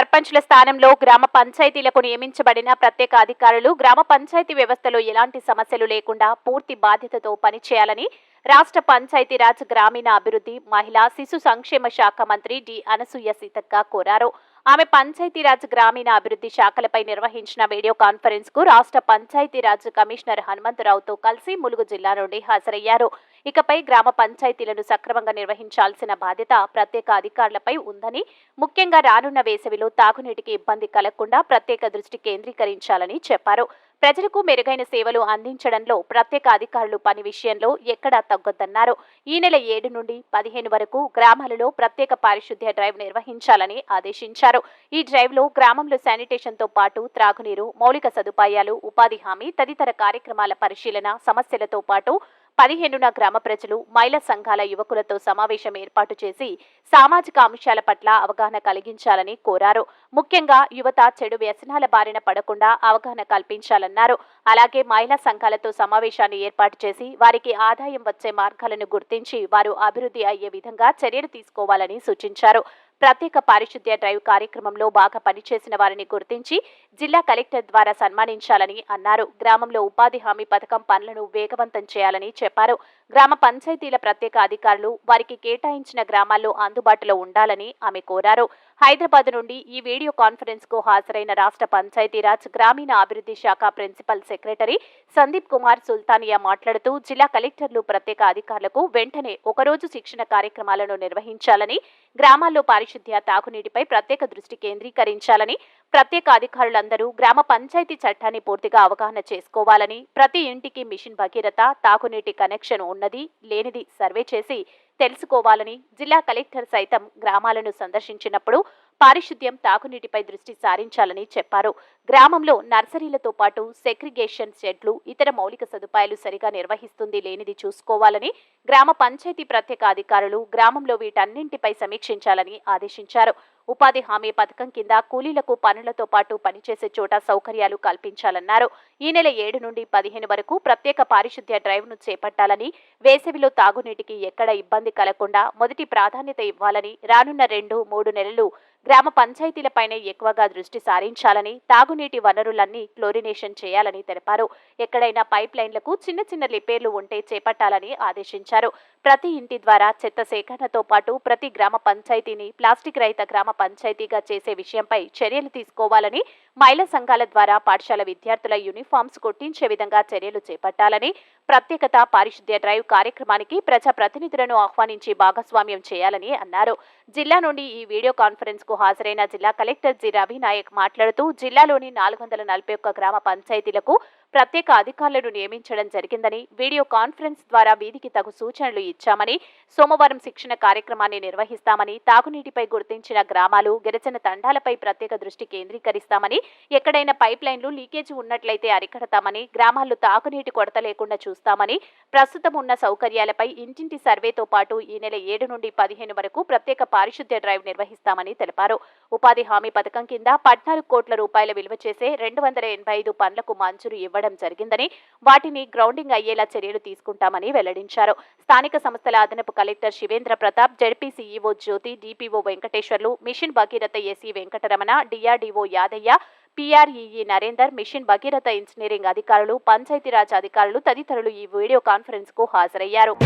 సర్పంచ్ల స్థానంలో గ్రామ పంచాయతీలకు నియమించబడిన ప్రత్యేక అధికారులు గ్రామ పంచాయతీ వ్యవస్థలో ఎలాంటి సమస్యలు లేకుండా పూర్తి బాధ్యతతో పనిచేయాలని రాష్ట్ర పంచాయతీరాజ్ గ్రామీణ అభివృద్ధి మహిళా శిశు సంక్షేమ శాఖ మంత్రి డి అనసూయ సీతక్క కోరారు. ఆమె పంచాయతీరాజ్ గ్రామీణ అభివృద్ధి శాఖలపై నిర్వహించిన వీడియో కాన్ఫరెన్స్ కు రాష్ట్ర పంచాయతీరాజ్ కమిషనర్ హనుమంతరావుతో కలిసి ములుగు జిల్లా నుండి హాజరయ్యారు. ఇకపై గ్రామ పంచాయతీలను సక్రమంగా నిర్వహించాల్సిన బాధ్యత ప్రత్యేక అధికారులపై ఉందని, ముఖ్యంగా రానున్న వేసవిలో తాగునీటికి ఇబ్బంది కలగకుండా ప్రత్యేక దృష్టి కేంద్రీకరించాలని చెప్పారు. ప్రజలకు మెరుగైన సేవలు అందించడంలో ప్రత్యేక అధికారులు పని విషయంలో ఎక్కడా తగ్గొద్దన్నారు. ఈ నెల 7 నుండి 15 వరకు గ్రామాలలో ప్రత్యేక పారిశుద్ధ్య డ్రైవ్ నిర్వహించాలని ఆదేశించారు. ఈ డ్రైవ్ లో గ్రామంలో శానిటేషన్ తో పాటు త్రాగునీరు, మౌలిక సదుపాయాలు, ఉపాధి హామీ తదితర కార్యక్రమాల పరిశీలన, సమస్యలతో పాటు 15న గ్రామ ప్రజలు, మహిళా సంఘాల యువకులతో సమావేశం ఏర్పాటు చేసి సామాజిక అంశాల పట్ల అవగాహన కలిగించాలని కోరారు. ముఖ్యంగా యువత చెడు వ్యసనాల బారిన పడకుండా అవగాహన కల్పించాలన్నారు. అలాగే మహిళా సంఘాలతో సమావేశాన్ని ఏర్పాటు చేసి వారికి ఆదాయం వచ్చే మార్గాలను గుర్తించి వారు అభివృద్ధి అయ్యే విధంగా చర్యలు తీసుకోవాలని సూచించారు. ప్రత్యేక పారిశుద్ధ్య డ్రైవ్ కార్యక్రమంలో బాగా పనిచేసిన వారిని గుర్తించి జిల్లా కలెక్టర్ ద్వారా సన్మానించాలని అన్నారు. గ్రామంలో ఉపాధి హామీ పథకం పనులను వేగవంతం చేయాలని చెప్పారు. గ్రామ పంచాయతీల ప్రత్యేక అధికారులు వారికి కేటాయించిన గ్రామాల్లో అందుబాటులో ఉండాలని ఆమె కోరారు. హైదరాబాద్ నుండి ఈ వీడియో కాన్ఫరెన్స్ కు హాజరైన రాష్ట్ర పంచాయతీరాజ్ గ్రామీణ అభివృద్ధి శాఖ ప్రిన్సిపల్ సెక్రటరీ సందీప్ కుమార్ సుల్తానియా మాట్లాడుతూ జిల్లా కలెక్టర్లు ప్రత్యేక అధికారులకు వెంటనే ఒకరోజు శిక్షణ కార్యక్రమాలను నిర్వహించాలని, గ్రామాల్లో పారిశుద్ధ్య తాగునీటిపై ప్రత్యేక దృష్టి కేంద్రీకరించాలని, ప్రత్యేక అధికారులందరూ గ్రామ పంచాయతీ చట్టాన్ని పూర్తిగా అవగాహన చేసుకోవాలని, ప్రతి ఇంటికి మిషన్ భగీరథ తాగునీటి కనెక్షన్ ఉన్నది లేనిది సర్వే చేసి తెలుసుకోవాలని, జిల్లా కలెక్టర్ సైతం గ్రామాలను సందర్శించినప్పుడు పారిశుద్ధ్యం, తాగునీటిపై దృష్టి సారించాలని చెప్పారు. గ్రామంలో నర్సరీలతో పాటు సెగ్రిగేషన్ షెడ్లు, ఇతర మౌలిక సదుపాయాలు సరిగా నిర్వహిస్తుంది లేనిది చూసుకోవాలని, గ్రామ పంచాయతీ ప్రత్యేక అధికారులు గ్రామంలో వీటన్నింటిపై సమీక్షించాలని ఆదేశించారు. ఉపాధి హామీ పథకం కింద కూలీలకు పనులతో పాటు పనిచేసే చోట సౌకర్యాలు కల్పించాలన్నారు. ఈ నెల 7 నుండి 15 వరకు ప్రత్యేక పారిశుద్ధ్య డ్రైవ్ ను చేపట్టాలని, వేసవిలో తాగునీటికి ఎక్కడ ఇబ్బంది కలగకుండా మొదటి ప్రాధాన్యత ఇవ్వాలని, రానున్న 2-3 నెలలు గ్రామ పంచాయతీలపైనే ఎక్కువగా దృష్టి సారించాలని, తాగునీటి వనరులన్నీ క్లోరినేషన్ చేయాలని తెలిపారు. ఎక్కడైనా పైప్ లైన్లకు చిన్న చిన్న రిపేర్లు ఉంటే చేపట్టాలని ఆదేశించారు. ప్రతి ఇంటి ద్వారా చెత్త సేకరణతో పాటు ప్రతి గ్రామ పంచాయతీని ప్లాస్టిక్ రహిత గ్రామ పంచాయతీగా చేసే విషయంపై చర్యలు తీసుకోవాలని, మహిళా సంఘాల ద్వారా పాఠశాల విద్యార్థుల యూనిఫామ్స్ కుట్టించే విధంగా చర్యలు చేపట్టాలని, ప్రత్యేకత పారిశుద్ధ్య డ్రైవ్ కార్యక్రమానికి ప్రజా ప్రతినిధులను ఆహ్వానించి భాగస్వామ్యం చేయాలని అన్నారు. జిల్లా నుండి ఈ వీడియో కాన్ఫరెన్స్ కు హాజరైన జిల్లా కలెక్టర్ జి రవి నాయక్ మాట్లాడుతూ జిల్లాలోని 441 గ్రామ పంచాయతీలకు ప్రత్యేక అధికారులను నియమించడం జరిగిందని, వీడియో కాన్ఫరెన్స్ ద్వారా వీధికి తగు సూచనలు ఇచ్చామని, సోమవారం శిక్షణ కార్యక్రమాన్ని నిర్వహిస్తామని, తాగునీటిపై గుర్తించిన గ్రామాలు, గిరిజన తండాలపై ప్రత్యేక దృష్టి కేంద్రీకరిస్తామని, ఎక్కడైనా పైప్ లైన్లు లీకేజీ ఉన్నట్లయితే అరికడతామని, గ్రామాల్లో తాగునీటి కొరత లేకుండా చూస్తామని, ప్రస్తుతం ఉన్న సౌకర్యాలపై ఇంటింటి సర్వేతో పాటు ఈ నెల 7 నుండి 15 వరకు ప్రత్యేక పారిశుద్ధ్య డ్రైవ్ నిర్వహిస్తామని తెలిపారు. ఉపాధి హామీ పథకం కింద 14 కోట్ల రూపాయల విలువ చేసే 285 పనులకు మంజూరు ఇవ్వడం జరిగిందని, వాటిని గ్రౌండింగ్ అయ్యేలా చర్యలు తీసుకుంటామని వెల్లడించారు. స్థానిక సంస్థల అదనపు collector Shivendra Pratap, ZP CEO Jyothi, DPO Venkateswarlu, mission Bhagiratha AC Venkataramana, DRDO Yadaiah, PR EE Narender, mission Bhagiratha engineering అధికారులు, పంచాయతీరాజ్ అధికారులు తదితరులు ఈ వీడియో కాన్ఫరెన్స్ కు హాజరయ్యారు.